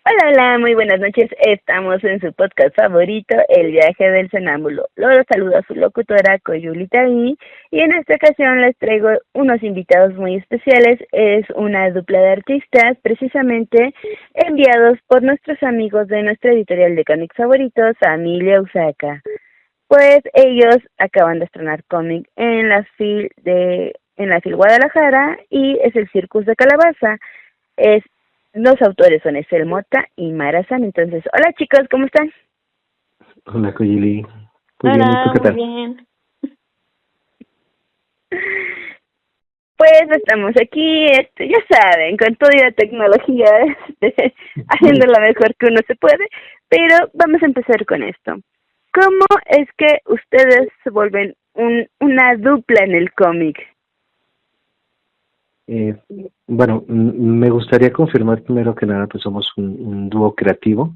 Hola, hola, muy buenas noches. Estamos en su podcast favorito, El viaje del sonámbulo. Los saludo a su locutora, Coyulita y en esta ocasión les traigo unos invitados muy especiales. Es una dupla de artistas, precisamente enviados por nuestros amigos de nuestra editorial de cómics favoritos, Familia Usaka. Pues ellos acaban de estrenar cómic en la FIL Guadalajara y es el Circus de Calabaza. Es Los autores son Esel Mota y Mara San. Entonces, hola chicos, ¿cómo están? Hola, Coyili. Muy bien, ¿y tú Hola, qué muy tal? bien. Pues estamos aquí, ya saben, con toda la tecnología, haciendo lo mejor que uno se puede, pero vamos a empezar con esto. ¿Cómo es que ustedes se vuelven una dupla en el cómic? Eh, bueno, me gustaría confirmar primero que nada, pues somos un dúo creativo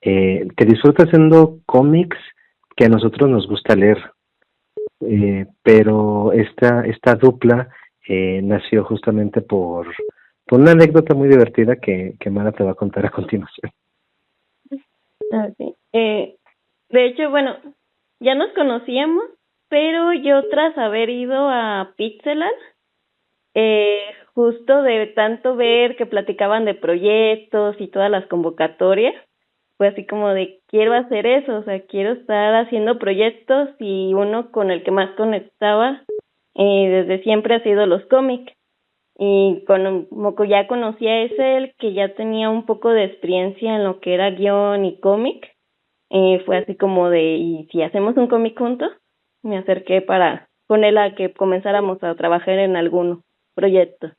que disfruta haciendo cómics que a nosotros nos gusta leer, pero esta dupla nació justamente por una anécdota muy divertida que Mara te va a contar a continuación. Okay. De hecho, bueno, ya nos conocíamos, pero yo tras haber ido a Pixeland, justo de tanto ver que platicaban de proyectos y todas las convocatorias, fue así como de quiero hacer eso, o sea, quiero estar haciendo proyectos y uno con el que más conectaba desde siempre ha sido los cómics. Y como que ya conocía a ese, que ya tenía un poco de experiencia en lo que era guión y cómic, fue así como de, ¿y si hacemos un cómic juntos? Me acerqué para con él a que comenzáramos a trabajar en algún proyecto.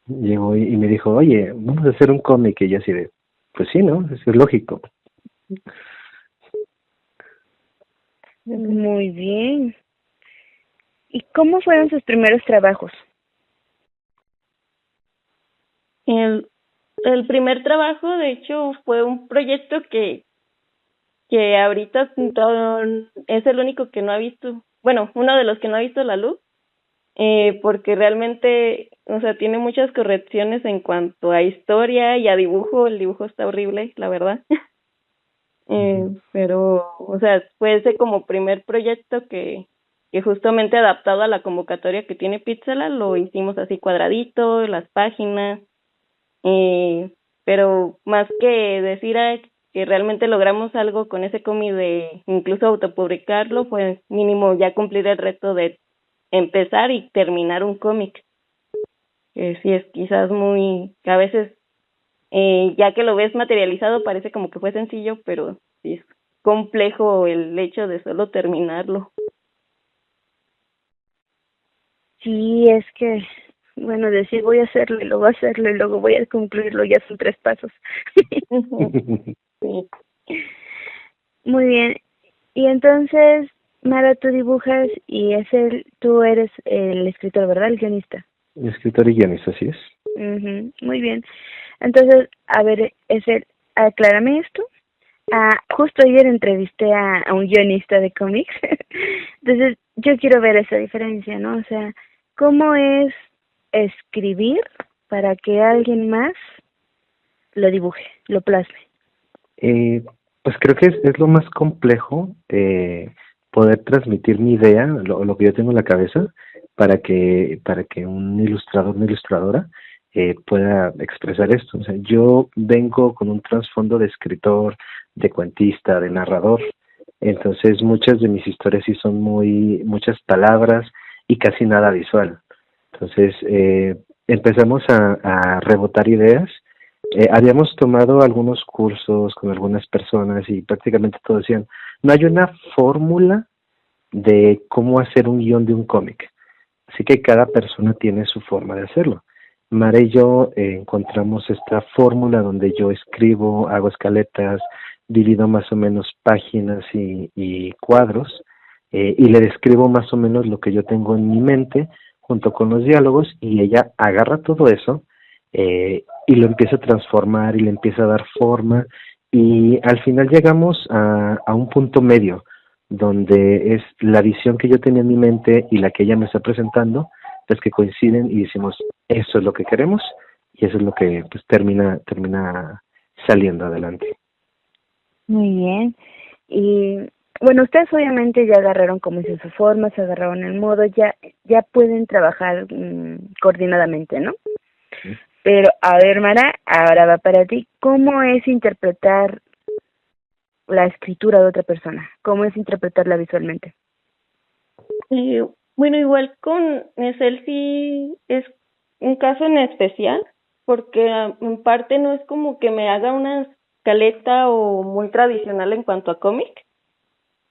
Llegó y me dijo, oye, vamos a hacer un cómic, y yo así de, pues sí, ¿no? Eso es lógico. Muy bien. ¿Y cómo fueron sus primeros trabajos? El, el primer trabajo, de hecho, fue un proyecto que ahorita es el único que no ha visto, bueno, uno de los que no ha visto la luz, porque realmente, o sea, tiene muchas correcciones en cuanto a historia y a dibujo. El dibujo está horrible, la verdad. Pero, o sea, fue ese como primer proyecto que justamente adaptado a la convocatoria que tiene Pixela, lo hicimos así cuadradito, las páginas, eh, pero más que decir que realmente logramos algo con ese cómic de incluso autopublicarlo, fue mínimo ya cumplir el reto de empezar y terminar un cómic, que sí es quizás muy, que a veces ya que lo ves materializado parece como que fue sencillo, pero sí es complejo el hecho de solo terminarlo. Sí, es que, bueno, decir voy a hacerlo y luego hacerlo y luego voy a concluirlo ya son tres pasos. Sí. Muy bien. Y entonces, Mara, tú dibujas y tú eres el escritor, ¿verdad? El guionista. Escritor y guionista, así es. Muy bien. Entonces, a ver, aclárame esto. Justo ayer entrevisté a un guionista de cómics. Entonces, yo quiero ver esa diferencia, ¿no? O sea, ¿cómo es escribir para que alguien más lo dibuje, lo plasme? Eh, pues creo que es lo más complejo, poder transmitir mi idea, lo que yo tengo en la cabeza, para que un ilustrador, una ilustradora, pueda expresar esto. O sea, yo vengo con un trasfondo de escritor, de cuentista, de narrador, entonces muchas de mis historias sí son muchas palabras y casi nada visual. Entonces, empezamos a rebotar ideas. Habíamos tomado algunos cursos con algunas personas y prácticamente todos decían, no hay una fórmula de cómo hacer un guión de un cómic, así que cada persona tiene su forma de hacerlo. Mara y yo encontramos esta fórmula donde yo escribo, hago escaletas, divido más o menos páginas y cuadros, y le describo más o menos lo que yo tengo en mi mente junto con los diálogos, y ella agarra todo eso y lo empieza a transformar y le empieza a dar forma, y al final llegamos a un punto medio donde es la visión que yo tenía en mi mente y la que ella me está presentando, pues que coinciden y decimos, eso es lo que queremos, eso es lo que pues termina saliendo adelante. Muy bien. Y bueno, ustedes obviamente ya agarraron, como dice, su forma, se agarraron el modo, ya pueden trabajar coordinadamente, ¿no? Sí. Pero, a ver, Mara, ahora va para ti. ¿Cómo es interpretar la escritura de otra persona? ¿Cómo es interpretarla visualmente? Bueno, igual con Nesel sí es un caso en especial, porque en parte no es como que me haga una escaleta o muy tradicional en cuanto a cómic,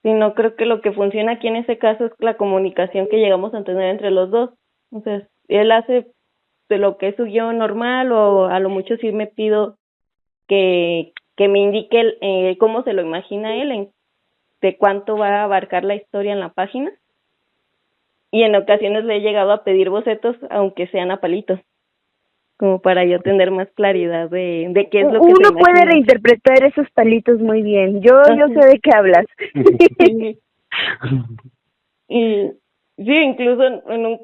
sino creo que lo que funciona aquí en ese caso es la comunicación que llegamos a tener entre los dos. Entonces, él hace de lo que es su guión normal, o a lo mucho sí me pido que me indique cómo se lo imagina él, de cuánto va a abarcar la historia en la página. Y en ocasiones le he llegado a pedir bocetos, aunque sean a palitos, como para yo tener más claridad de qué es lo que se Uno puede imagina. reinterpretar esos palitos muy bien. Yo sé de qué hablas. Sí. Y sí, incluso en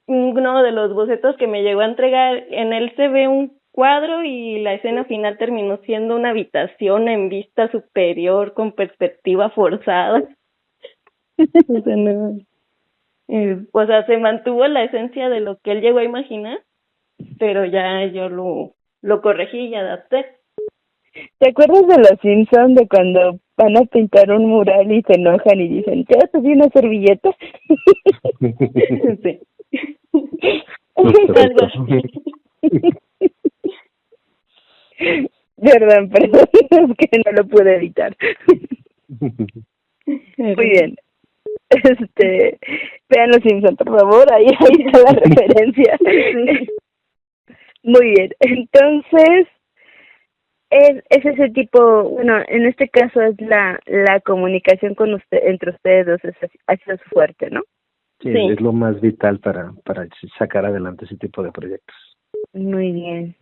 uno de los bocetos que me llegó a entregar, en él se ve un cuadro y la escena final terminó siendo una habitación en vista superior con perspectiva forzada. O sea, no, o sea, se mantuvo la esencia de lo que él llegó a imaginar, pero ya yo lo corregí y adapté. ¿Te acuerdas de los Simpsons, de cuando van a pintar un mural y se enojan y dicen, ¿te vas a hacer una servilleta? Sí. Correcto. Perdón, es que no lo pude evitar. Muy bien. Vean los Simpsons, por favor, ahí está la referencia. Sí. Muy bien, entonces es ese tipo, bueno, en este caso es la comunicación con entre ustedes dos, ha sido su fuerte, ¿no? Sí, Sí. es lo más vital para sacar adelante ese tipo de proyectos. Muy bien.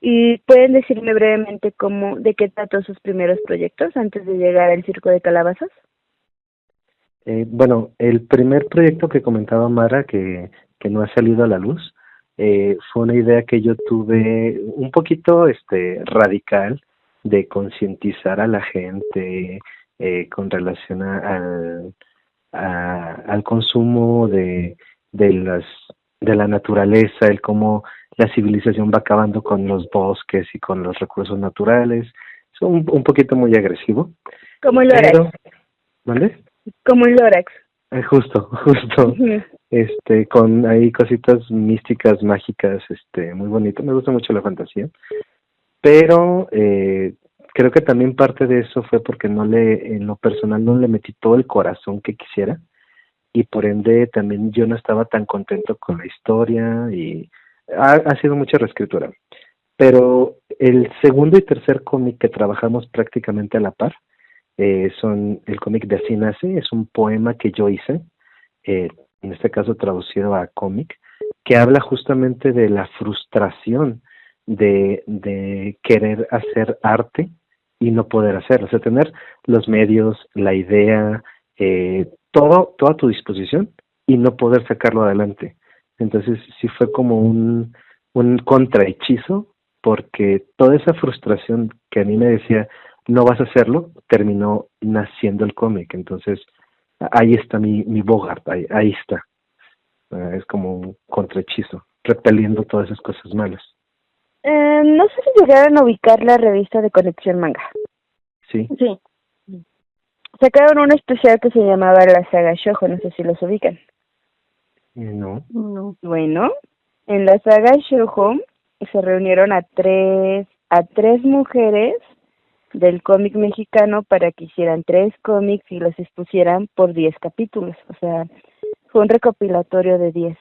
¿Y pueden decirme brevemente de qué trató sus primeros proyectos antes de llegar al Circo de Calabazas? Bueno, el primer proyecto que comentaba Mara, que no ha salido a la luz, fue una idea que yo tuve un poquito radical de concientizar a la gente con relación al consumo de la naturaleza, el cómo la civilización va acabando con los bosques y con los recursos naturales. Es un poquito muy agresivo. Como el Lorax. Pero, ¿vale? Como el Lorax. Justo, con ahí cositas místicas, mágicas, muy bonito. Me gusta mucho la fantasía. Pero creo que también parte de eso fue porque en lo personal no le metí todo el corazón que quisiera, y por ende también yo no estaba tan contento con la historia, y ha sido mucha reescritura. Pero el segundo y tercer cómic que trabajamos prácticamente a la par son el cómic de Así Nace. Es un poema que yo hice, en este caso traducido a cómic, que habla justamente de la frustración de querer hacer arte y no poder hacerlo, o sea, tener los medios, la idea, todo a tu disposición y no poder sacarlo adelante. Entonces sí fue como un contrahechizo, porque toda esa frustración que a mí me decía, no vas a hacerlo, terminó naciendo el cómic. Entonces ahí está mi Bogart, ahí está. Es como un contrahechizo, repeliendo todas esas cosas malas. No sé si llegaron a ubicar la revista de Conexión Manga. Sí. Sí. Sacaron un especial que se llamaba La Saga Shoujo, no sé si los ubican. No. Bueno, en la Saga Shoujo se reunieron a tres mujeres del cómic mexicano para que hicieran 3 cómics y los expusieran por 10 capítulos. O sea, fue un recopilatorio de 10.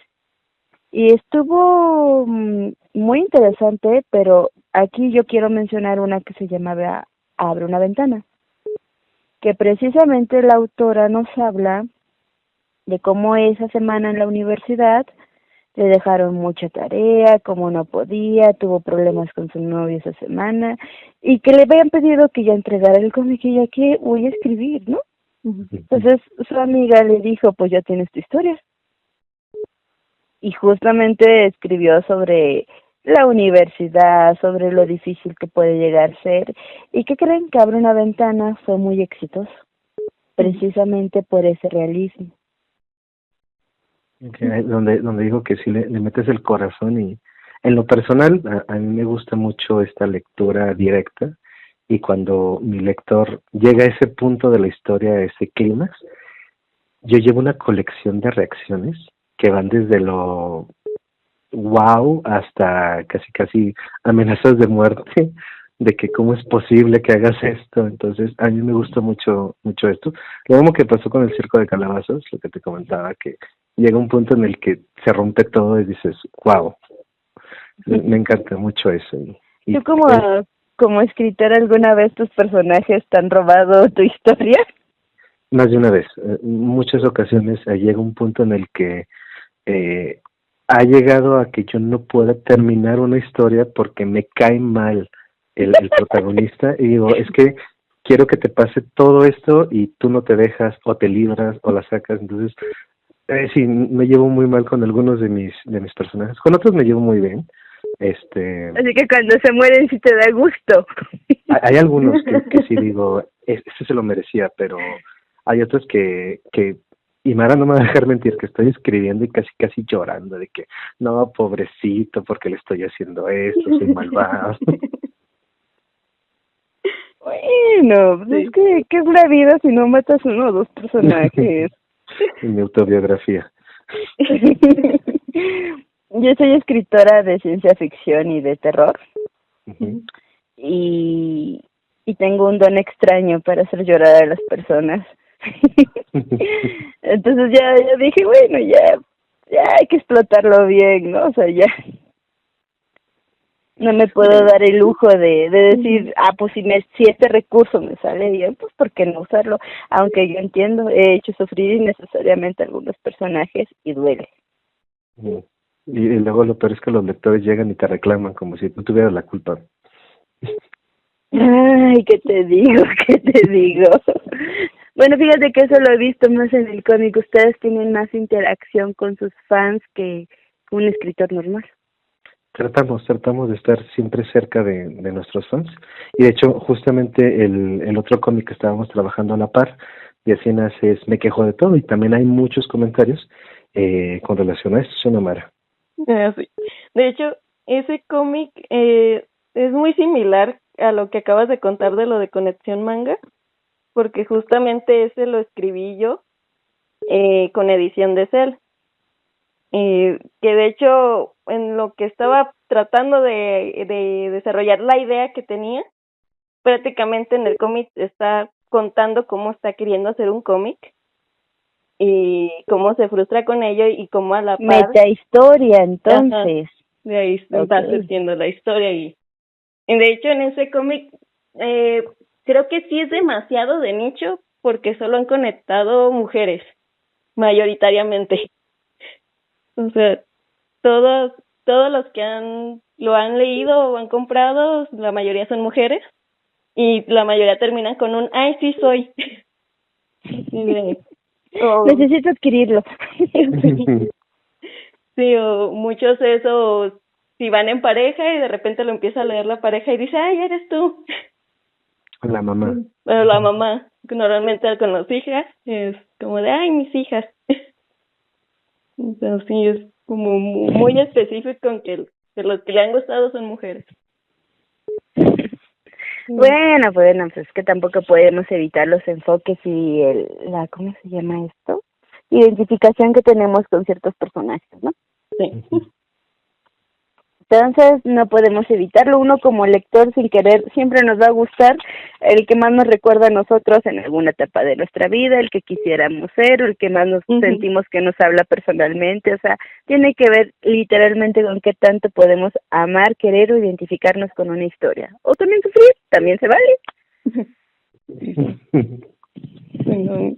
Y estuvo muy interesante, pero aquí yo quiero mencionar una que se llamaba Abre una ventana, que precisamente la autora nos habla de cómo esa semana en la universidad le dejaron mucha tarea, como no podía, tuvo problemas con su novio esa semana, y que le habían pedido que ya entregara el cómic y ya que voy a escribir, ¿no? Entonces su amiga le dijo, pues ya tienes tu historia. Y justamente escribió sobre la universidad, sobre lo difícil que puede llegar a ser. ¿Y qué creen? Que Abre una ventana fue muy exitoso, precisamente por ese realismo. Donde digo que sí le metes el corazón. Y en lo personal a mí me gusta mucho esta lectura directa, y cuando mi lector llega a ese punto de la historia, a ese clímax, yo llevo una colección de reacciones que van desde lo wow hasta casi amenazas de muerte, de que cómo es posible que hagas esto. Entonces a mí me gusta mucho esto. Lo mismo que pasó con el Circo de Calabazas, lo que te comentaba, que llega un punto en el que se rompe todo y dices wow. Me encanta mucho eso. ¿Tú como escritor alguna vez tus personajes te han robado tu historia? Más de una vez, muchas ocasiones llega un punto en el que ha llegado a que yo no pueda terminar una historia porque me cae mal el protagonista, y digo, es que quiero que te pase todo esto y tú no te dejas, o te libras o la sacas. Entonces sí, me llevo muy mal con algunos de mis personajes. Con otros me llevo muy bien. Así que cuando se mueren sí te da gusto. Hay algunos que sí digo, este se lo merecía, pero hay otros que y Mara no me va a dejar mentir, que estoy escribiendo y casi llorando de que no, pobrecito, porque le estoy haciendo esto, soy malvado. Bueno, pues Sí. es que ¿qué es la vida si no matas uno o dos personajes? En mi autobiografía. Yo soy escritora de ciencia ficción y de terror. Uh-huh. y tengo un don extraño para hacer llorar a las personas. Entonces ya dije, bueno, ya hay que explotarlo bien, ¿no? O sea, ya no me puedo dar el lujo de decir, pues si este recurso me sale bien, pues ¿por qué no usarlo? Aunque yo entiendo, he hecho sufrir innecesariamente a algunos personajes y duele. Uh-huh. Y luego lo peor es que los lectores llegan y te reclaman como si tú tuvieras la culpa. Ay, ¿qué te digo? ¿Qué te digo? Bueno, fíjate que eso lo he visto más en el cómic. Ustedes tienen más interacción con sus fans que un escritor normal. Tratamos de estar siempre cerca de nuestros fans. Y de hecho, justamente el otro cómic que estábamos trabajando a la par, y así nace, es Me Quejo de Todo, y también hay muchos comentarios con relación a esto, Xiomara. Sí. De hecho, ese cómic es muy similar a lo que acabas de contar de lo de Conexión Manga, porque justamente ese lo escribí yo con edición de Cel. Que de hecho, en lo que estaba tratando de desarrollar la idea que tenía, prácticamente en el cómic está contando cómo está queriendo hacer un cómic y cómo se frustra con ello y cómo a la par... Meta historia, entonces. Ajá, de ahí va surgiendo la historia y de hecho en ese cómic creo que sí es demasiado de nicho porque solo han conectado mujeres, mayoritariamente. O sea, todos los que lo han leído o han comprado, la mayoría son mujeres y la mayoría terminan con un "ay, sí soy". Necesito adquirirlo. Sí, o muchos eso, si van en pareja y de repente lo empieza a leer la pareja y dice, "ay, eres tú". La mamá. Pero la mamá, que normalmente con las hijas, es como de, "ay, mis hijas". Entonces sí, es como muy específico en que los que le han gustado son mujeres. Bueno, pues es que tampoco podemos evitar los enfoques y ¿cómo se llama esto? Identificación que tenemos con ciertos personajes, ¿no? Sí. Entonces no podemos evitarlo. Uno como lector sin querer siempre nos va a gustar el que más nos recuerda a nosotros en alguna etapa de nuestra vida, el que quisiéramos ser, o el que más nos sentimos que nos habla personalmente. O sea, tiene que ver literalmente con qué tanto podemos amar, querer o identificarnos con una historia. O también sufrir, también se vale.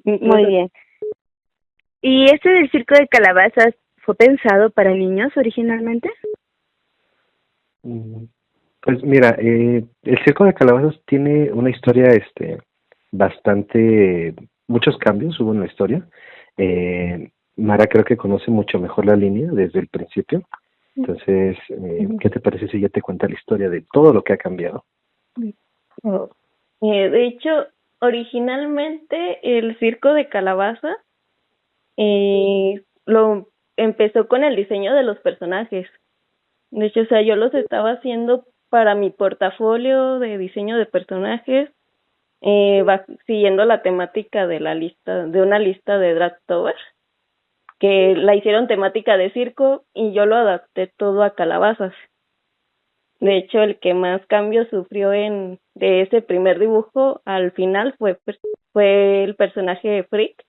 Muy bien. ¿Y este del Circo de Calabazas fue pensado para niños originalmente? Pues mira, el Circo de Calabazas tiene una historia bastante, muchos cambios hubo en la historia. Mara creo que conoce mucho mejor la línea desde el principio. Entonces, ¿qué te parece si ya te cuenta la historia de todo lo que ha cambiado? De hecho, originalmente el circo de calabaza lo empezó con el diseño de los personajes. De hecho, o sea, yo los estaba haciendo para mi portafolio de diseño de personajes, siguiendo la temática de una lista de Dragtober, que la hicieron temática de circo y yo lo adapté todo a calabazas. De hecho, el que más cambios sufrió de ese primer dibujo al final fue el personaje Freak,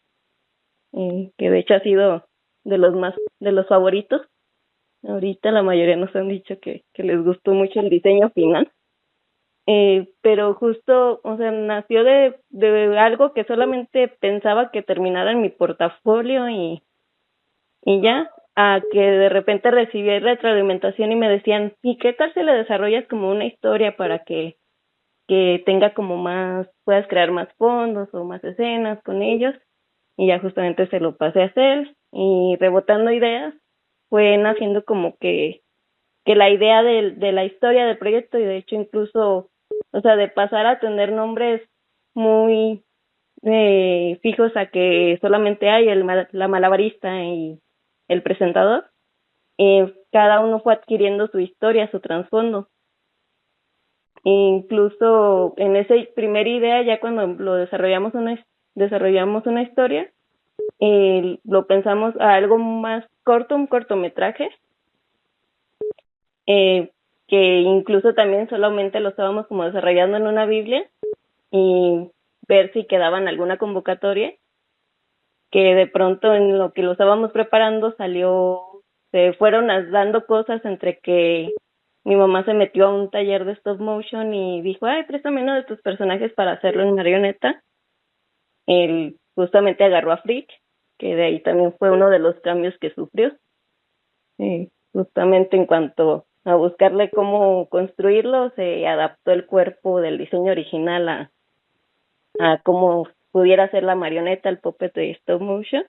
que de hecho ha sido de los favoritos. Ahorita la mayoría nos han dicho que les gustó mucho el diseño final. Pero justo, o sea, nació de algo que solamente pensaba que terminara en mi portafolio y ya, a que de repente recibí retroalimentación y me decían, ¿y qué tal si le desarrollas como una historia para que tenga como puedas crear más fondos o más escenas con ellos? Y ya justamente se lo pasé a hacer y rebotando ideas fue naciendo como que la idea de la historia del proyecto y de hecho incluso, o sea, de pasar a tener nombres muy fijos a que solamente hay la malabarista y el presentador, cada uno fue adquiriendo su historia, su trasfondo. Incluso en esa primera idea, ya cuando lo desarrollamos una historia, lo pensamos a algo más corto, un cortometraje, que incluso también solamente lo estábamos como desarrollando en una Biblia y ver si quedaba en alguna convocatoria, que de pronto en lo que lo estábamos preparando se fueron dando cosas entre que mi mamá se metió a un taller de stop motion y dijo, ay, préstame uno de tus personajes para hacerlo en marioneta. Él justamente agarró a Freak, que de ahí también fue uno de los cambios que sufrió. Justamente en cuanto a buscarle cómo construirlo, se adaptó el cuerpo del diseño original a cómo pudiera ser la marioneta, el puppet de stop motion.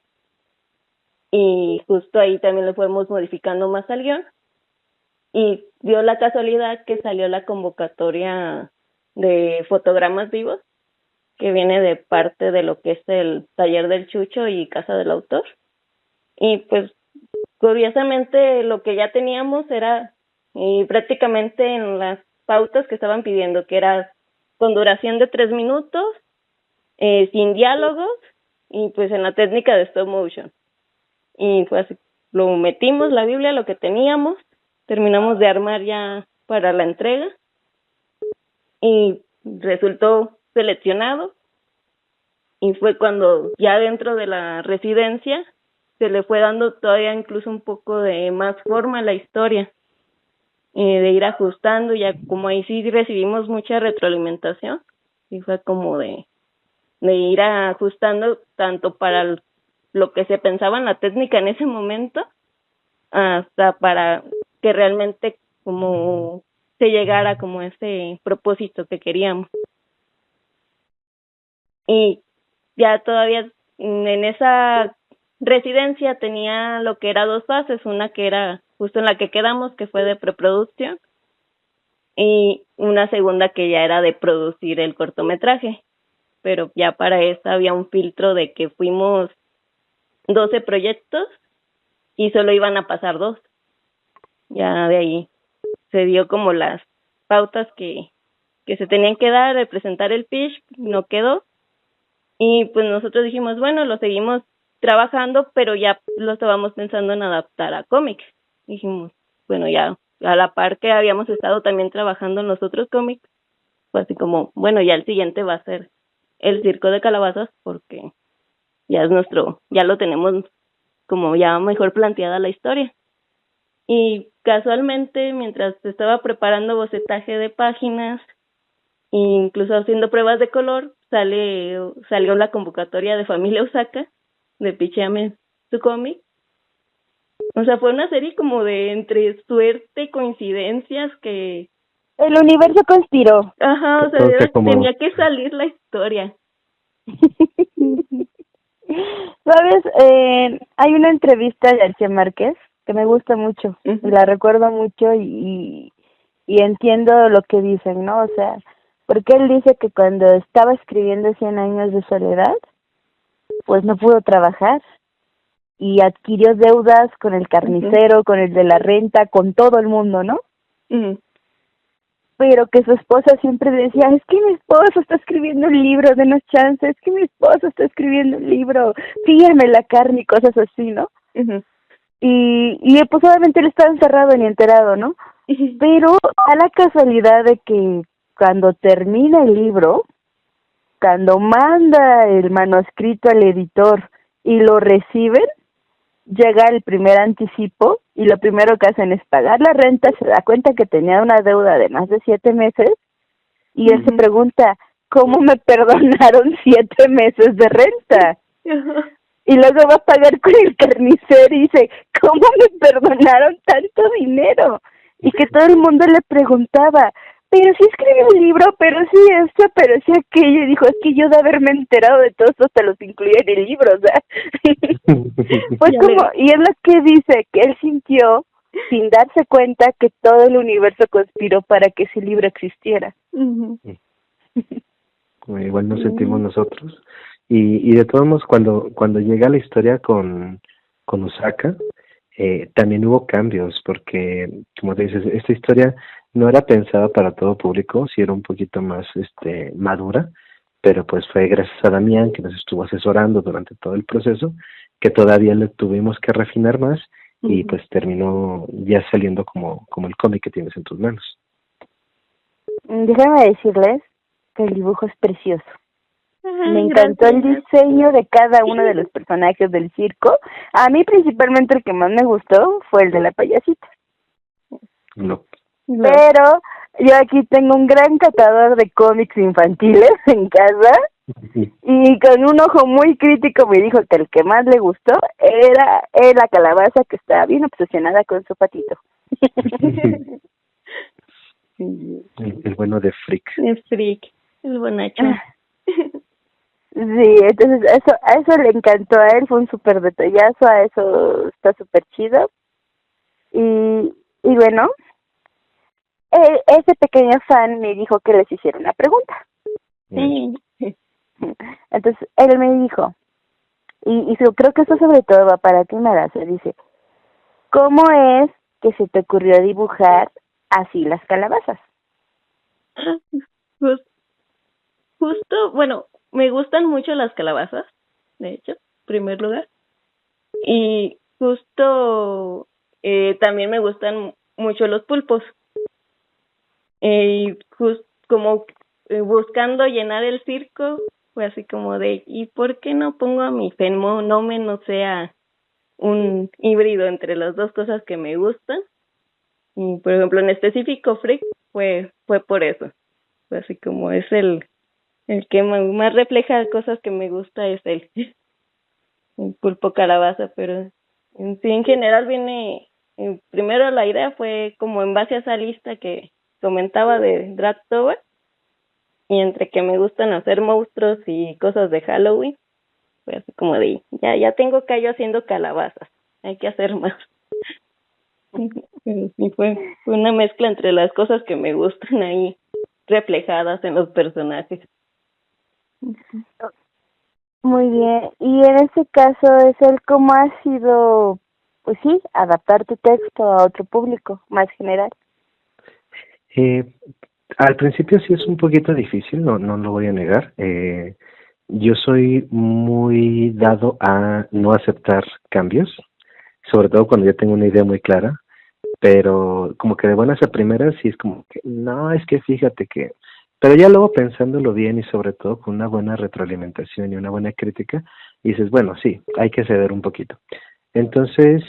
Y justo ahí también le fuimos modificando más al guión. Y dio la casualidad que salió la convocatoria de fotogramas vivos, que viene de parte de lo que es el taller del Chucho y Casa del Autor. Y pues curiosamente lo que ya teníamos era prácticamente en las pautas que estaban pidiendo, que era con duración de 3 minutos, sin diálogos y pues en la técnica de stop motion. Y pues lo metimos, la Biblia, lo que teníamos, terminamos de armar ya para la entrega y resultó seleccionado y fue cuando ya dentro de la residencia se le fue dando todavía incluso un poco de más forma a la historia, de ir ajustando, ya como ahí sí recibimos mucha retroalimentación y fue como de ir ajustando tanto para lo que se pensaba en la técnica en ese momento hasta para que realmente como se llegara como a ese propósito que queríamos. Y ya todavía en esa residencia tenía lo que era 2 fases, una que era justo en la que quedamos, que fue de preproducción, y una segunda que ya era de producir el cortometraje, pero ya para esa había un filtro de que fuimos 12 proyectos y solo iban a pasar 2. Ya de ahí se dio como las pautas que se tenían que dar, de presentar el pitch, no quedó. Y pues nosotros dijimos, bueno, lo seguimos trabajando, pero ya lo estábamos pensando en adaptar a cómics. Dijimos, bueno, ya a la par que habíamos estado también trabajando en los otros cómics, pues así como, bueno, ya el siguiente va a ser el Circo de Calabazas, porque ya ya lo tenemos como ya mejor planteada la historia. Y casualmente, mientras estaba preparando bocetaje de páginas, incluso haciendo pruebas de color, salió la convocatoria de Familia Osaka, de Pichame su cómic. O sea, fue una serie como de entre suerte y coincidencias que... El universo conspiró. Ajá, o sea, tenía que salir la historia. ¿Sabes? Hay una entrevista de García Márquez que me gusta mucho, Ujú. y la recuerdo mucho y entiendo lo que dicen, ¿no? O sea, porque él dice que cuando estaba escribiendo 100 años de soledad, pues no pudo trabajar y adquirió deudas con el Ujú. carnicero, con el de la renta, con todo el mundo, ¿no? Ujú. Pero que su esposa siempre decía, es que mi esposo está escribiendo un libro, denos chance, es que mi esposo está escribiendo un libro, sígueme la carne y cosas así, ¿no? Ujú. Y pues obviamente él estaba encerrado ni enterado, ¿no? Ujú. Pero da la casualidad de que cuando termina el libro, cuando manda el manuscrito al editor y lo reciben, llega el primer anticipo y lo primero que hacen es pagar la renta, se da cuenta que tenía una deuda de más de 7 meses y él se Ujú. pregunta, ¿cómo me perdonaron 7 meses de renta? Ajá. Y luego va a pagar con el carnicero y dice, ¿cómo me perdonaron tanto dinero? Y que todo el mundo le preguntaba, pero sí escribí un libro, pero sí esto, pero sí aquello. Y dijo, es que yo de haberme enterado de todo esto hasta los incluía en el libro, o sea. Pues Ya como, le. y es lo que dice, que él sintió, sin darse cuenta, que todo el universo conspiró para que ese libro existiera. Ujú. Igual nos sentimos Sí. nosotros. Y de todos modos, cuando llega la historia con Osaka, también hubo cambios, porque, como te dices, esta historia no era pensada para todo público, sí era un poquito más madura, pero pues fue gracias a Damián, que nos estuvo asesorando durante todo el proceso, que todavía le tuvimos que refinar más, y Ujú. pues terminó ya saliendo como el cómic que tienes en tus manos. Déjame decirles que el dibujo es precioso. Me Ay, encantó el gracias. diseño de cada uno de los personajes del circo. A mí principalmente el que más me gustó fue el de la payasita. No. No. Pero yo aquí tengo un gran catador de cómics infantiles en casa y con un ojo muy crítico me dijo que el que más le gustó era la calabaza que estaba bien obsesionada con su patito. Sí. El bueno de Freak. Es freak, el bonachón. Sí, entonces a eso le encantó a él, fue un súper detallazo, a eso está súper chido. Y bueno, ese pequeño fan me dijo que les hiciera una pregunta. Sí. Entonces él me dijo, creo que eso sobre todo va para ti, Marasa, dice, ¿cómo es que se te ocurrió dibujar así las calabazas? Jus- Justo, bueno, me gustan mucho las calabazas, de hecho, en primer lugar. Y justo también me gustan mucho los pulpos. Y como buscando llenar el circo, fue así como de, ¿y por qué no pongo a mi fenómeno sea un híbrido entre las dos cosas que me gustan? Y por ejemplo, en específico, Freak fue por eso. Fue así como es el que más refleja cosas que me gusta es el pulpo calabaza, pero sí, en general viene, primero la idea fue como en base a esa lista que comentaba de Drattober, y entre que me gustan hacer monstruos y cosas de Halloween, fue así como de, ya tengo que yo haciendo calabazas, hay que hacer más. Pero sí fue una mezcla entre las cosas que me gustan ahí reflejadas en los personajes. Muy bien, y en este caso es el cómo ha sido, pues sí, adaptar tu texto a otro público más general. Eh, Al principio sí es un poquito difícil, no lo voy a negar. Yo soy muy dado a no aceptar cambios, sobre todo cuando ya tengo una idea muy clara, pero como que de buenas a primeras sí es como que, no, es que fíjate que, pero ya luego pensándolo bien y sobre todo con una buena retroalimentación y una buena crítica, dices, bueno, sí, hay que ceder un poquito. Entonces,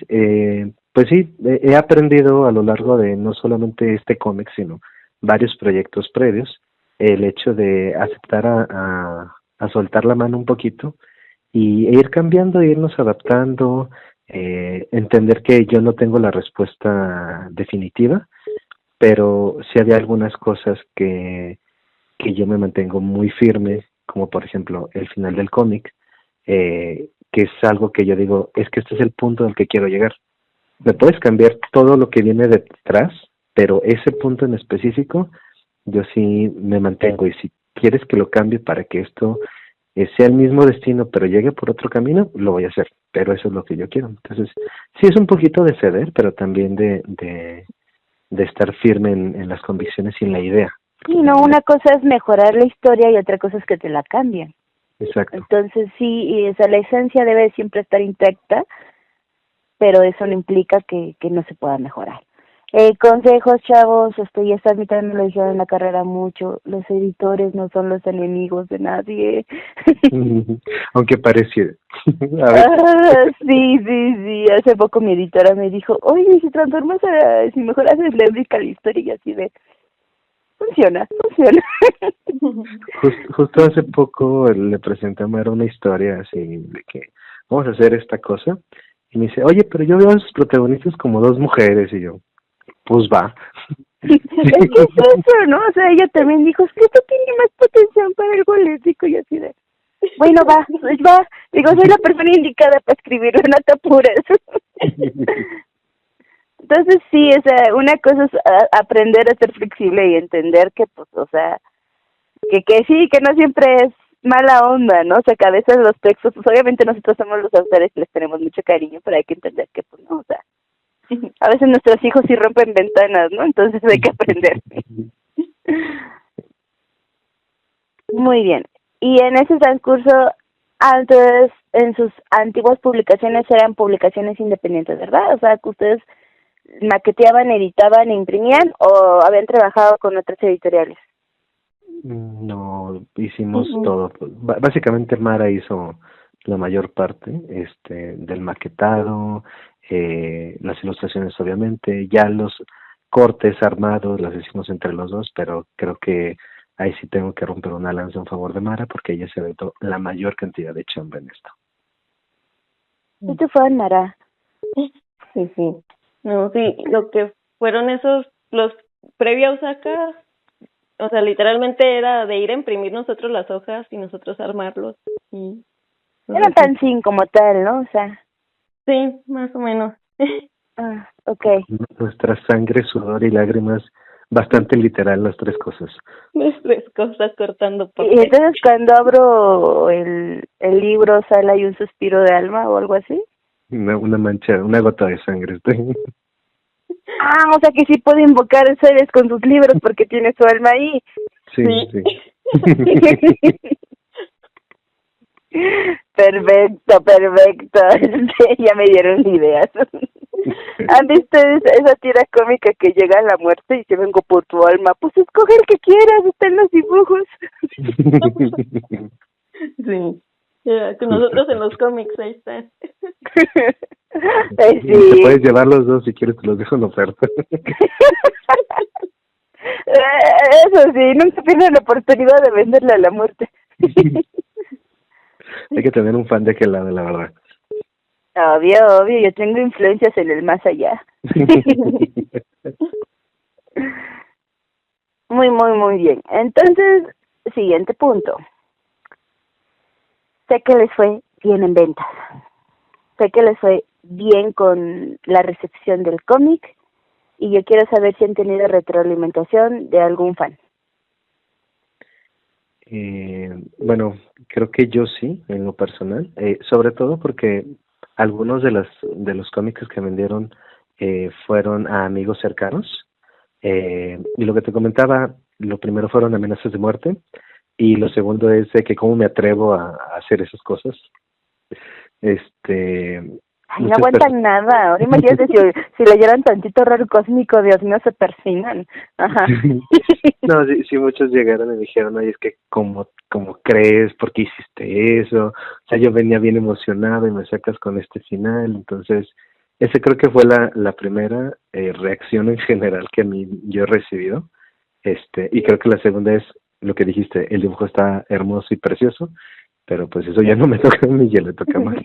pues sí, he aprendido a lo largo de no solamente este cómic, sino varios proyectos previos, el hecho de aceptar a soltar la mano un poquito y e ir cambiando, e irnos adaptando, entender que yo no tengo la respuesta definitiva, pero sí había algunas cosas que yo me mantengo muy firme, como por ejemplo el final del cómic, que es algo que yo digo, es que este es el punto al que quiero llegar. Me puedes cambiar todo lo que viene detrás, pero ese punto en específico, yo sí me mantengo. Y si quieres que lo cambie para que esto sea el mismo destino, pero llegue por otro camino, lo voy a hacer. Pero eso es lo que yo quiero. Entonces, sí es un poquito de ceder, pero también de estar firme en las convicciones y en la idea. Sí, no, una cosa es mejorar la historia y otra cosa es que te la cambien. Exacto. Entonces sí, y esa, la esencia debe siempre estar intacta, pero eso no implica que no se pueda mejorar. Consejos, chavos, ya está, a mí también me lo dijeron en la carrera mucho, los editores no son los enemigos de nadie. Aunque pareciera. A ver. Sí, hace poco mi editora me dijo, oye, si transformas si mejoras el léxico a la historia y así de, funciona. Justo hace poco le presenté a Mara una historia así de que vamos a hacer esta cosa y me dice, oye, pero yo veo a sus protagonistas como dos mujeres y yo, pues va. Es que es eso, ¿no? O sea, ella también dijo, es que esto tiene más potencial para algo lésbico y así de, bueno, va. Digo, soy la persona indicada para escribir, no te apures. Entonces sí, o sea, una cosa es aprender a ser flexible y entender que, pues, o sea, que sí, que no siempre es mala onda, ¿no? O sea, que a veces los textos, pues obviamente nosotros somos los autores y les tenemos mucho cariño, pero hay que entender que, pues, no, o sea, a veces nuestros hijos sí rompen ventanas, ¿no? Entonces hay que aprender. Muy bien. Y en ese transcurso, antes, en sus antiguas publicaciones eran publicaciones independientes, ¿verdad? O sea, que ustedes maqueteaban, editaban e imprimían, o habían trabajado con otras editoriales. No, hicimos todo. Básicamente Mara hizo la mayor parte del maquetado, las ilustraciones obviamente, ya los cortes armados las hicimos entre los dos, pero creo que ahí sí tengo que romper una lanza en favor de Mara porque ella se aventó la mayor cantidad de chamba en esto. ¿Esto fue en Mara? Sí. No, sí, lo que fueron los previos acá, o sea, literalmente era de ir a imprimir nosotros las hojas y nosotros armarlos. Y, Era tan sin como tal, ¿no? O sea. Sí, más o menos. Okay. Nuestra sangre, sudor y lágrimas, bastante literal las tres cosas. Las tres cosas cortando papel. Y entonces cuando abro el libro, ¿sale ahí un suspiro de alma o algo así? Una mancha, una gota de sangre. O sea que sí puede invocar seres con sus libros porque tiene su alma ahí. Sí. Perfecto. Ya me dieron ideas. ¿Han visto esa tira cómica que llega a la muerte y que vengo por tu alma? Pues escoge el que quieras, están los dibujos. Sí. Con nosotros en los cómics, ahí está. Sí. Te puedes llevar los dos si quieres, te los dejo en oferta. Eso sí, nunca pierden la oportunidad de venderle a la muerte. Hay que tener un fan de aquel lado, la verdad. Obvio, yo tengo influencias en el más allá. Muy bien. Entonces, siguiente punto. Sé que les fue bien en ventas. Sé que les fue bien con la recepción del cómic y yo quiero saber si han tenido retroalimentación de algún fan. Bueno, creo que yo sí, en lo personal, sobre todo porque algunos de los cómics que vendieron fueron a amigos cercanos, y lo que te comentaba, lo primero fueron amenazas de muerte y lo segundo es de que cómo me atrevo a hacer esas cosas. Ay, no aguantan nada. Ahora imagínate si leyeran tantito horror cósmico, Dios mío, se persinan. Ajá. No, sí, muchos llegaron y me dijeron, oye, es que ¿cómo crees? ¿Por qué hiciste eso? O sea, yo venía bien emocionado y me sacas con este final. Entonces, ese creo que fue la primera reacción en general que yo he recibido. Y creo que la segunda es lo que dijiste, el dibujo está hermoso y precioso, pero pues eso ya no me toca a mí, ya le toca más.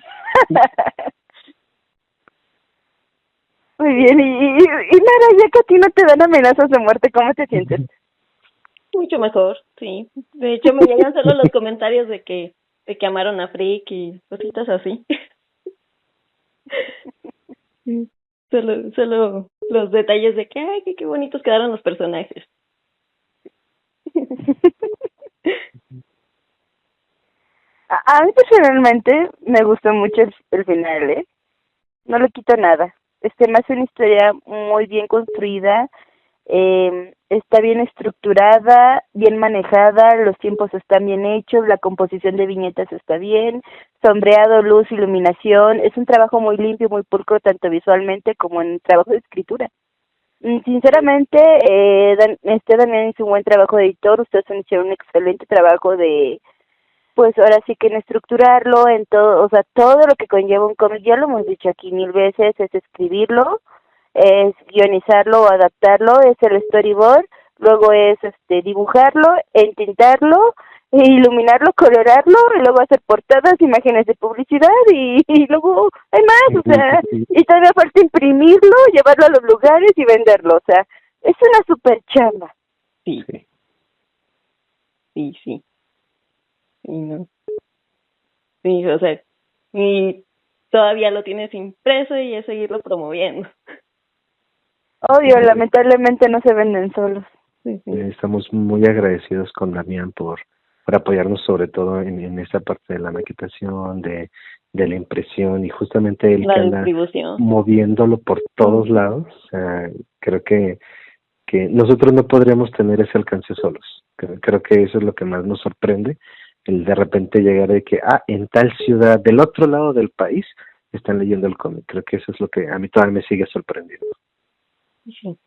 Muy bien, y Nara, ya que a ti no te dan amenazas de muerte, ¿cómo te sientes? Mucho mejor, sí. De hecho, me llegan solo los comentarios de que amaron a Frick y cositas así. Solo los detalles de que, ay, qué bonitos quedaron los personajes. A mí personalmente me gustó mucho el final, ¿eh? No le quito nada. Más una historia muy bien construida, está bien estructurada, bien manejada, los tiempos están bien hechos, la composición de viñetas está bien, sombreado, luz, iluminación, es un trabajo muy limpio, muy pulcro, tanto visualmente como en trabajo de escritura. Sinceramente, Damián hizo un buen trabajo de editor, ustedes hicieron un excelente trabajo de, pues ahora sí que en estructurarlo, en todo, o sea, todo lo que conlleva un cómic, ya lo hemos dicho aquí 1000 veces, es escribirlo, es guionizarlo o adaptarlo, es el storyboard, luego es dibujarlo, entintarlo, iluminarlo, colorarlo, y luego hacer portadas, imágenes de publicidad y luego hay más, o sea, y todavía falta imprimirlo, llevarlo a los lugares y venderlo, o sea, es una super chamba. Sí. Sí, no. Sí, o sea, y todavía lo tienes impreso y es seguirlo promoviendo. Obvio, lamentablemente no se venden solos. Sí. Estamos muy agradecidos con Damián por apoyarnos sobre todo en esta parte de la maquetación, de la impresión y justamente él que anda moviéndolo por todos lados. O sea, creo que nosotros no podríamos tener ese alcance solos. Creo que eso es lo que más nos sorprende, el de repente llegar de que, en tal ciudad del otro lado del país están leyendo el cómic. Creo que eso es lo que a mí todavía me sigue sorprendiendo. Sí.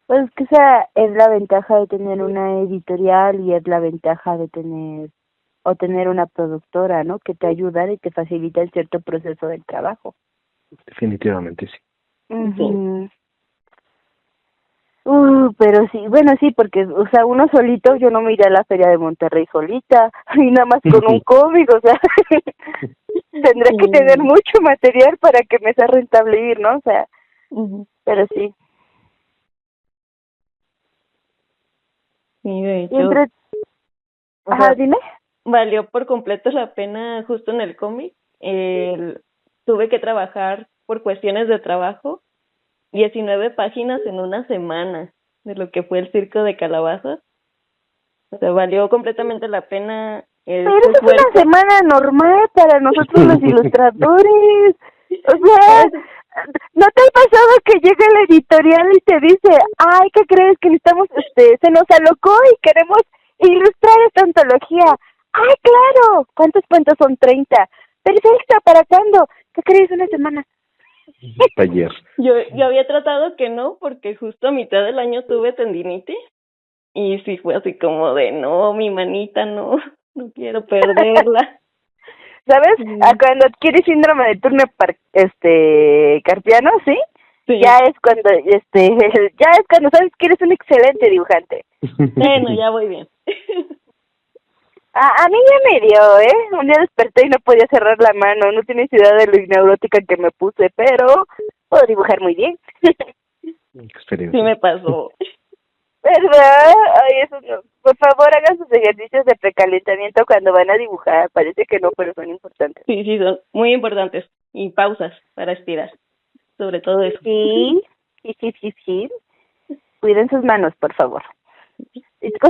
Pues que esa es la ventaja de tener una editorial y es la ventaja de tener una productora, ¿no? Que te ayuda y te facilita el cierto proceso del trabajo. Definitivamente sí. Uh-huh. Pero sí, bueno, sí, porque, o sea, uno solito, yo no me iré a la Feria de Monterrey solita, y nada más con un cómic, o sea, tendré que tener mucho material para que me sea rentable ir, ¿no? O sea, pero sí. Sí, de hecho, dime. Valió por completo la pena justo en el cómic. Tuve que trabajar por cuestiones de trabajo 19 páginas en una semana de lo que fue el circo de calabazas. O sea, valió completamente la pena. Pero eso es una semana normal para nosotros los ilustradores. O sea, ¿no te ha pasado que llega la editorial y te dice, ay, ¿qué crees? Que necesitamos, se nos alocó y queremos ilustrar esta antología? ¡Ay, claro! ¿Cuántos cuentos son? 30. Perfecto, ¿para cuándo? ¿Qué crees? Una semana. Ayer. Yo había tratado que no, porque justo a mitad del año tuve tendinitis. Y sí fue así como de, no, mi manita, no quiero perderla. ¿Sabes? Cuando adquieres síndrome de Turner carpiano, ¿sí? Sí. Ya es cuando, sabes que eres un excelente dibujante. Bueno, ya voy bien. A mí ya me dio, un día desperté y no podía cerrar la mano, no tienes idea de lo neurótica que me puse, pero puedo dibujar muy bien. Experiencia. Sí me pasó. ¿Verdad? Ay, eso no. Por favor, hagan sus ejercicios de precalentamiento cuando van a dibujar. Parece que no, pero son importantes. Sí, son muy importantes. Y pausas para estirar. Sobre todo eso. Sí. Cuiden sus manos, por favor.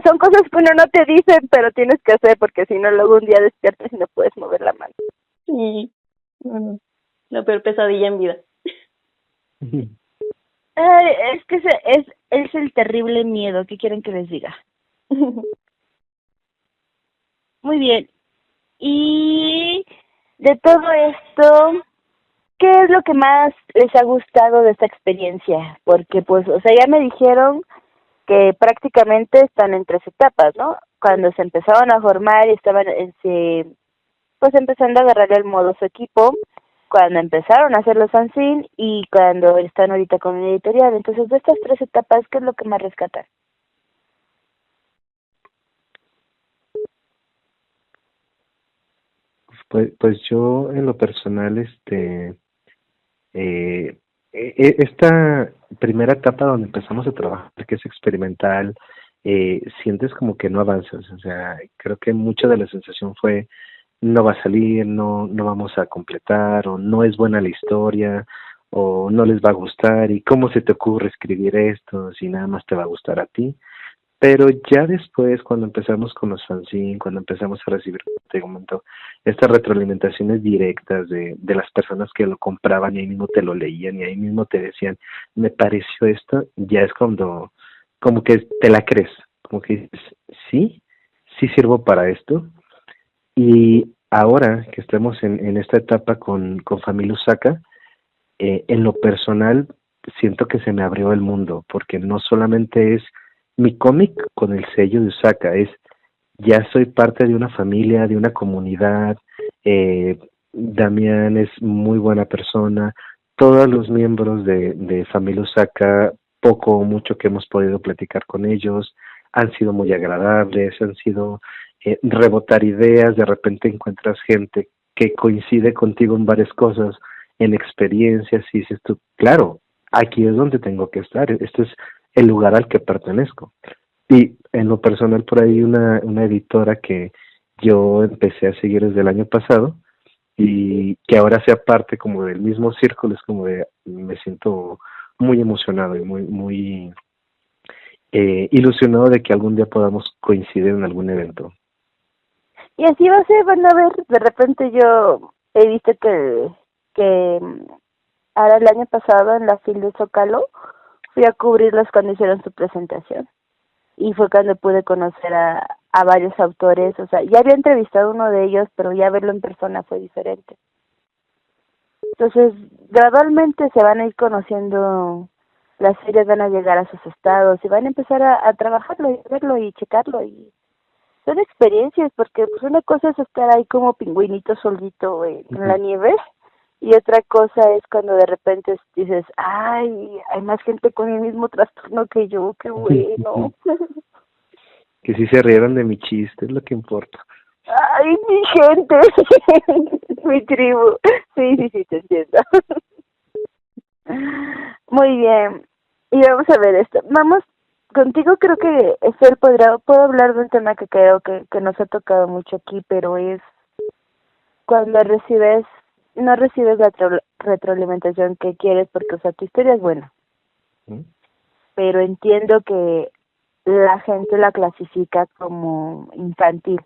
Son cosas que uno no te dice, pero tienes que hacer, porque si no, luego un día despiertas y no puedes mover la mano. Sí. La peor pesadilla en vida. Es que es el terrible miedo. ¿Qué quieren que les diga? Muy bien. Y de todo esto, ¿qué es lo que más les ha gustado de esta experiencia? Porque, pues, o sea, ya me dijeron que prácticamente están en 3 etapas, ¿no? Cuando se empezaron a formar y estaban pues empezando a agarrar el modo su equipo, cuando empezaron a hacer los fanzine y cuando están ahorita con una editorial. Entonces, de estas 3 etapas, ¿qué es lo que más rescatan? Pues yo en lo personal, esta primera etapa donde empezamos a trabajar, que es experimental, sientes como que no avanzas. O sea, creo que mucha de la sensación fue no va a salir, no vamos a completar, o no es buena la historia, o no les va a gustar, y cómo se te ocurre escribir esto si nada más te va a gustar a ti. Pero ya después, cuando empezamos con los fanzines, cuando empezamos a recibir, te comento, estas retroalimentaciones directas de las personas que lo compraban y ahí mismo te lo leían y ahí mismo te decían, me pareció esto, ya es cuando, como que te la crees, como que dices, sí, sí sirvo para esto. Y ahora que estamos en esta etapa con Familia Usaka, en lo personal siento que se me abrió el mundo, porque no solamente es mi cómic con el sello de Usaka, es ya soy parte de una familia, de una comunidad. Damián es muy buena persona, todos los miembros de Familia Usaka, poco o mucho que hemos podido platicar con ellos, han sido muy agradables, han sido rebotar ideas, de repente encuentras gente que coincide contigo en varias cosas, en experiencias, y dices tú, claro, aquí es donde tengo que estar, este es el lugar al que pertenezco. Y en lo personal, por ahí una editora que yo empecé a seguir desde el año pasado y que ahora sea parte como del mismo círculo, es como de, me siento muy emocionado y muy ilusionado de que algún día podamos coincidir en algún evento. Y así va a ser, van a ver, de repente yo he visto que ahora el año pasado en la FIL de Zócalo fui a cubrirlos cuando hicieron su presentación. Y fue cuando pude conocer a varios autores, o sea, ya había entrevistado a uno de ellos, pero ya verlo en persona fue diferente. Entonces, gradualmente se van a ir conociendo, las series van a llegar a sus estados y van a empezar a trabajarlo y verlo y checarlo, y son experiencias, porque pues una cosa es estar ahí como pingüinito solito en la nieve, y otra cosa es cuando de repente dices, ay, hay más gente con el mismo trastorno que yo, qué bueno. Que sí se rieron de mi chiste, es lo que importa. Ay, mi gente, mi tribu. Sí, sí, sí, te entiendo. Muy bien. Y vamos a ver esto. Vamos, contigo creo que Estel puedo hablar de un tema que creo que nos ha tocado mucho aquí, pero es cuando no recibes la retroalimentación que quieres, porque, o sea, tu historia es buena. Pero entiendo que la gente la clasifica como infantil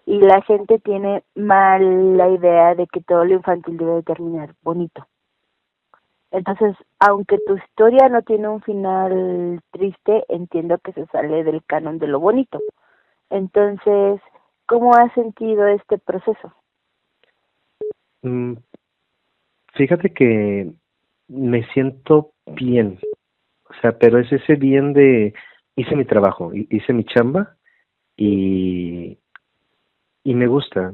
y la gente tiene mal la idea de que todo lo infantil debe terminar bonito. Entonces, aunque tu historia no tiene un final triste, entiendo que se sale del canon de lo bonito. Entonces, ¿cómo has sentido este proceso? Fíjate que me siento bien, o sea, pero es ese bien de hice mi trabajo, hice mi chamba y, y me gusta.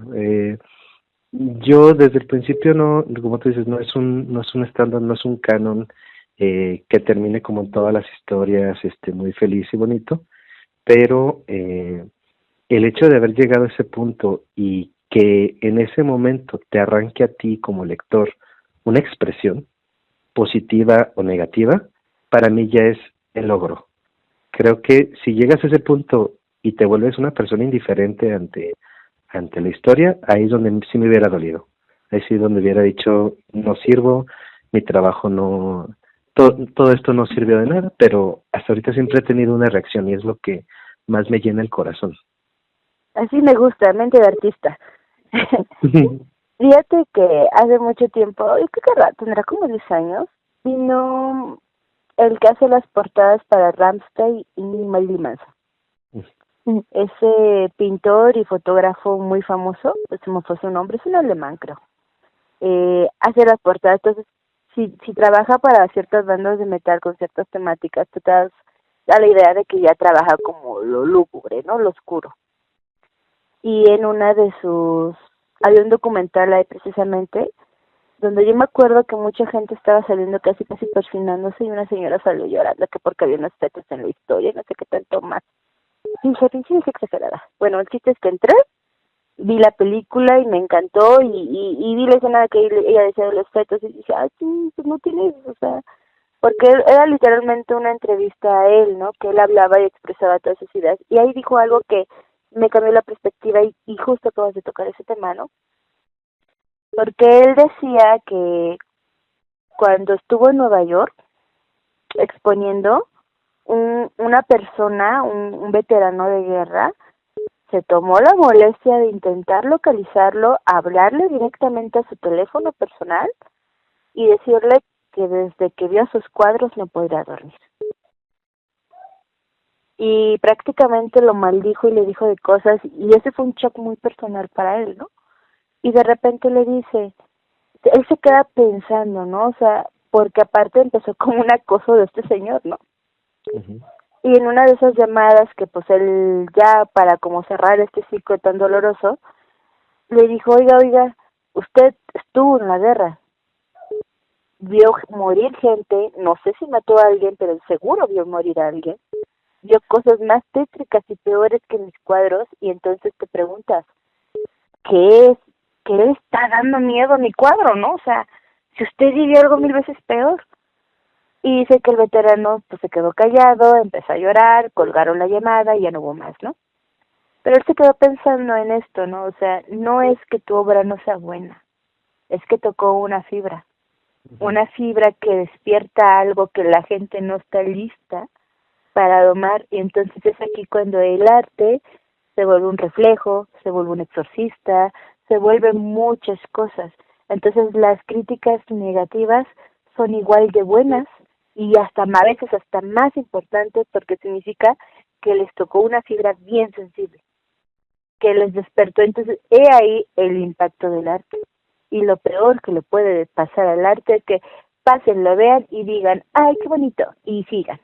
Yo desde el principio no, como tú dices, no es un estándar, no es un canon que termine como en todas las historias, muy feliz y bonito, pero el hecho de haber llegado a ese punto y que en ese momento te arranque a ti como lector una expresión positiva o negativa, para mí ya es el logro. Creo que si llegas a ese punto y te vuelves una persona indiferente ante la historia, ahí es donde sí me hubiera dolido. Ahí sí donde hubiera dicho, no sirvo, mi trabajo no, todo esto no sirvió de nada, pero hasta ahorita siempre he tenido una reacción y es lo que más me llena el corazón. Así me gusta, mente de artista. Fíjate que hace mucho tiempo, yo creo que tendrá como 10 años, vino el que hace las portadas para Rammstein y Marilyn Manson. Ese pintor y fotógrafo muy famoso, pues se me fue su nombre, es un alemán creo, hace las portadas. Entonces, si trabaja para ciertas bandas de metal con ciertas temáticas, tú te das a la idea de que ya trabaja como lo lúgubre, ¿no? Lo oscuro. Y en una de sus, había un documental ahí precisamente, donde yo me acuerdo que mucha gente estaba saliendo casi perfinándose y una señora salió llorando que porque había unas tetas en la historia y no sé qué tanto más. Dije, sí, es exagerada. Bueno, el chiste es que entré, vi la película y me encantó y vi la escena que ella decía de los fetos y dije, sí, pues no tienes, o sea, porque era literalmente una entrevista a él, ¿no? Que él hablaba y expresaba todas sus ideas. Y ahí dijo algo que me cambió la perspectiva y justo acabas de tocar ese tema, ¿no? Porque él decía que cuando estuvo en Nueva York exponiendo, una persona, un veterano de guerra, se tomó la molestia de intentar localizarlo, hablarle directamente a su teléfono personal y decirle que desde que vio sus cuadros no podría dormir. Y prácticamente lo maldijo y le dijo de cosas, y ese fue un shock muy personal para él, ¿no? Y de repente le dice, él se queda pensando, ¿no? O sea, porque aparte empezó como un acoso de este señor, ¿no? Ujú. Y en una de esas llamadas que pues él ya para como cerrar este ciclo tan doloroso, le dijo, oiga, usted estuvo en la guerra, vio morir gente, no sé si mató a alguien, pero seguro vio morir a alguien, vio cosas más tétricas y peores que mis cuadros, y entonces te preguntas, ¿qué es? ¿Qué le está dando miedo a mi cuadro, no? O sea, si usted vivió algo 1000 veces peor. Y dice que el veterano pues se quedó callado, empezó a llorar, colgaron la llamada y ya no hubo más, ¿no? Pero él se quedó pensando en esto, ¿no? O sea, no es que tu obra no sea buena, es que tocó una fibra que despierta algo que la gente no está lista para domar, y entonces es aquí cuando el arte se vuelve un reflejo, se vuelve un exorcista, se vuelven muchas cosas. Entonces las críticas negativas son igual de buenas y hasta a veces hasta más importantes, porque significa que les tocó una fibra bien sensible, que les despertó. Entonces he ahí el impacto del arte. Y lo peor que le puede pasar al arte es que pasen, lo vean y digan, ay, qué bonito, y sigan.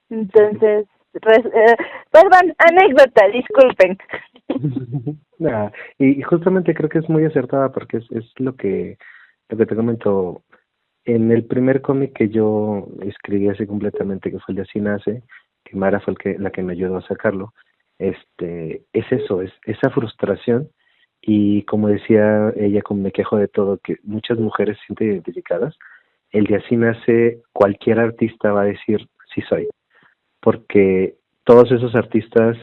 Entonces, perdón, anécdota, disculpen. Ah, y justamente creo que es muy acertada porque es lo que te comento. En el primer cómic que yo escribí así completamente, que fue el de Así Nace, que Mara fue la que me ayudó a sacarlo, es eso, es esa frustración, y como decía ella, como me quejo de todo, que muchas mujeres se sienten identificadas. El de Así Nace, cualquier artista va a decir sí soy, porque todos esos artistas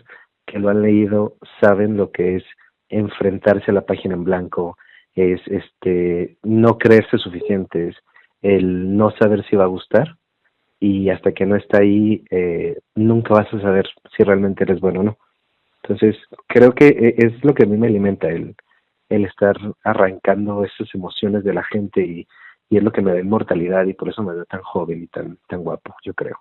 que lo han leído saben lo que es enfrentarse a la página en blanco, es no creerse suficientes, el no saber si va a gustar, y hasta que no está ahí nunca vas a saber si realmente eres bueno o no. Entonces creo que es lo que a mí me alimenta, el estar arrancando esas emociones de la gente, y es lo que me da inmortalidad, y por eso me veo tan joven y tan guapo, yo creo.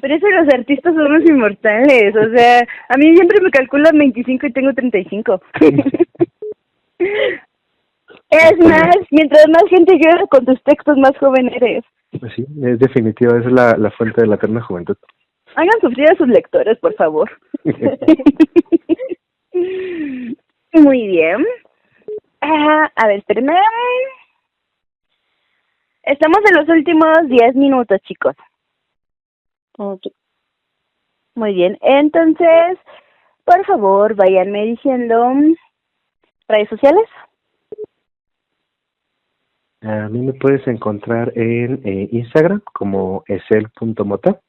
Pero eso los artistas son los inmortales, o sea, a mí siempre me calculan 25 y tengo 35. Es más, mientras más gente llora con tus textos, más joven eres. Pues sí, es definitivo, es la fuente de la eterna juventud. Hagan sufrir a sus lectores, por favor. Muy bien. A ver, espérenme. Estamos en los últimos 10 minutos, chicos. Okay. Muy bien, entonces, por favor, váyanme diciendo redes sociales. A mí me puedes encontrar en Instagram como esel.mota.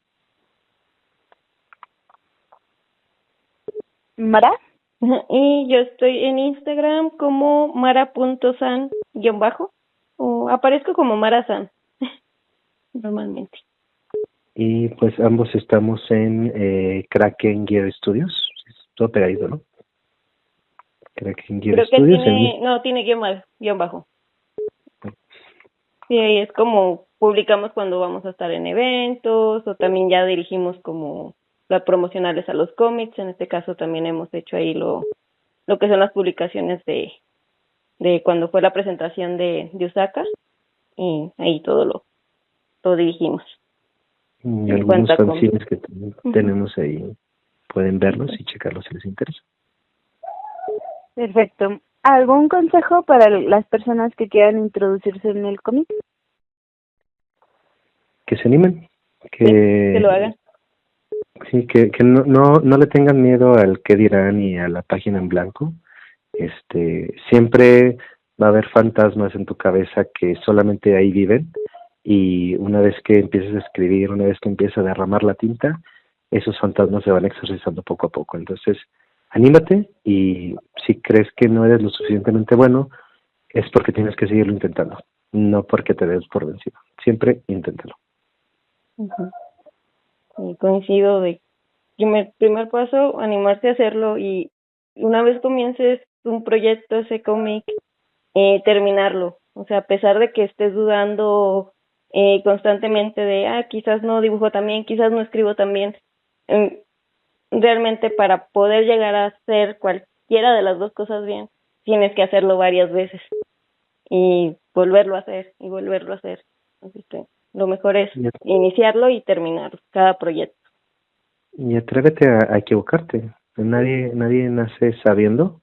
Mara. Y yo estoy en Instagram como mara.san_, o aparezco como marasan normalmente. Y pues ambos estamos en Kraken Gear Studios. Todo pegadito, ¿no? Kraken Gear Creo que Studios. tiene guión bajo. Sí, ahí es como publicamos cuando vamos a estar en eventos, o también ya dirigimos como las promocionales a los cómics. En este caso también hemos hecho ahí lo que son las publicaciones de cuando fue la presentación de Osaka, y ahí todo lo dirigimos. Y En algunos cuanto a fanzines que Uh-huh. tenemos ahí, pueden verlos y checarlos si les interesa. Perfecto. ¿Algún consejo para las personas que quieran introducirse en el cómic? Que se animen, que lo hagan. Sí, que no le tengan miedo al qué dirán y a la página en blanco. Siempre va a haber fantasmas en tu cabeza que solamente ahí viven, y una vez que empieces a escribir, una vez que empiezas a derramar la tinta, esos fantasmas se van exorcizando poco a poco. Entonces, anímate, y si crees que no eres lo suficientemente bueno, es porque tienes que seguirlo intentando, no porque te des por vencido. Siempre inténtalo. Y coincido de primer paso, animarse a hacerlo, y una vez comiences un proyecto, ese cómic, terminarlo. O sea, a pesar de que estés dudando constantemente de, quizás no dibujo tan bien, quizás no escribo tan bien, realmente para poder llegar a hacer cualquiera de las dos cosas bien, tienes que hacerlo varias veces y volverlo a hacer y volverlo a hacer. Así que lo mejor es iniciarlo y terminarlo, cada proyecto. Y atrévete a equivocarte. Nadie nace sabiendo.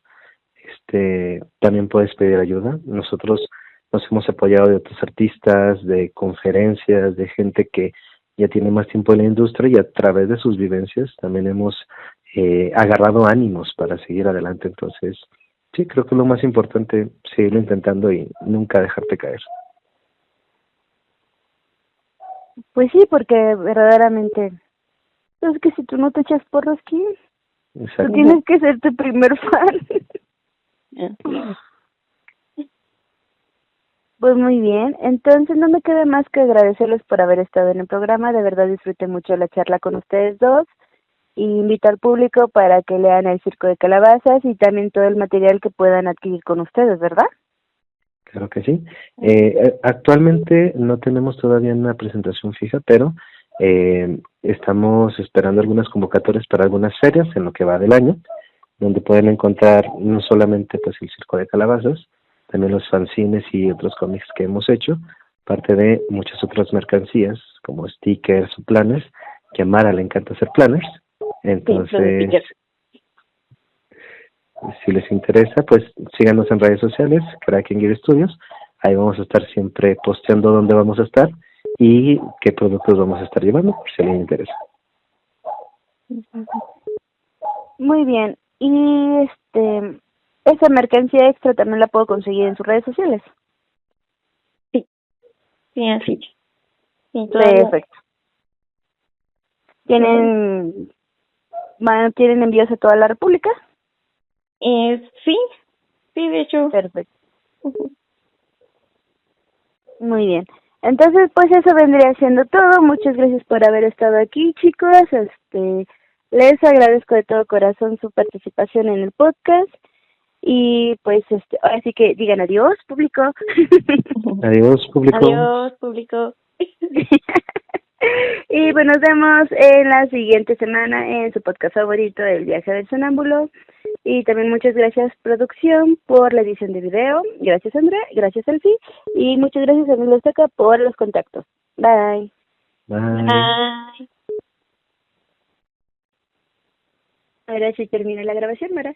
También puedes pedir ayuda. Nosotros nos hemos apoyado de otros artistas, de conferencias, de gente que ya tiene más tiempo en la industria, y a través de sus vivencias también hemos agarrado ánimos para seguir adelante. Entonces, sí, creo que lo más importante, seguirlo intentando y nunca dejarte caer. Pues sí, porque verdaderamente, es que si tú no te echas porras, ¿quién? Exacto. Tú tienes que ser tu primer fan. Pues muy bien, entonces no me queda más que agradecerles por haber estado en el programa. De verdad disfruté mucho la charla con ustedes dos, y invito al público para que lean El Circo de Calabazas y también todo el material que puedan adquirir con ustedes, ¿verdad? Claro que sí. Actualmente no tenemos todavía una presentación fija, pero estamos esperando algunas convocatorias para algunas ferias en lo que va del año, donde pueden encontrar no solamente pues el Circo de Calabazas, también los fanzines y otros cómics que hemos hecho, parte de muchas otras mercancías como stickers o planners, que a Mara le encanta hacer planners. Entonces, si les interesa, pues síganos en redes sociales, Kraken Gear Studios. Ahí vamos a estar siempre posteando dónde vamos a estar y qué productos vamos a estar llevando, por si a alguien le interesa. Muy bien. Y esa mercancía extra también la puedo conseguir en sus redes sociales. Sí, así. Sí, perfecto. ¿Tienen envíos a toda la República? Sí, de hecho. Perfecto. Muy bien. Entonces, pues eso vendría siendo todo. Muchas gracias por haber estado aquí, chicos. Les agradezco de todo corazón su participación en el podcast. Y pues ahora sí que digan adiós, público. Adiós, público. Adiós, público. Y pues nos vemos en la siguiente semana en su podcast favorito, El Viaje del Sonámbulo. Y también muchas gracias, producción, por la edición de video. Gracias, Andrea. Gracias, Elfi. Y muchas gracias a Emilio Seca por los contactos. Bye. Bye. Ahora sí termina la grabación, Mara.